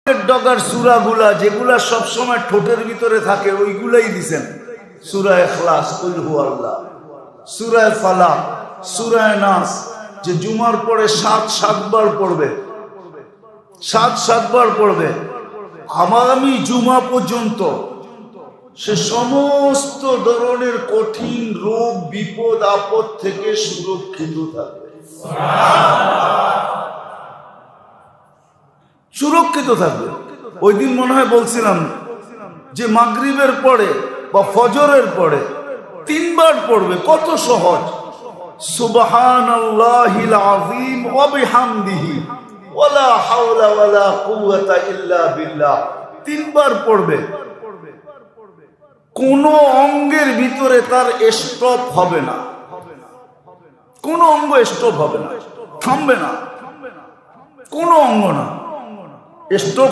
ডগার সূরাগুলা যেগুলা সব সময় ঠোঁটের ভিতরে থাকে ওইগুলাই দিবেন। সূরা ইখলাস, কুল হুয়াল্লাহ, সূরা ফালাক, সূরা নাস, যে জুমার পরে ৭ বার পড়বে, ৭ বার পড়বে আগামী জুমা পর্যন্ত, সে সমস্ত ধরনের কঠিন রোগ বিপদ আপদ থেকে সুরক্ষিত থাকবে, সুরক্ষিত থাকবে। ওই দিন মনে হয় বলছিলাম যে মাগরিবের পরে বা ফজরের পরে 3 বার পড়বে, কত সহজ। সুবহানাল্লাহিল আযীম ওয়া বিহামদিহি ওয়ালা হাওলা ওয়ালা কুওয়াতা ইল্লা বিল্লাহ 3 বার পড়বে। কোন অঙ্গের ভিতরে তার স্টপ হবে না, কোন অঙ্গ স্টপ হবে না, থামবে না, কোন অঙ্গ না স্টপ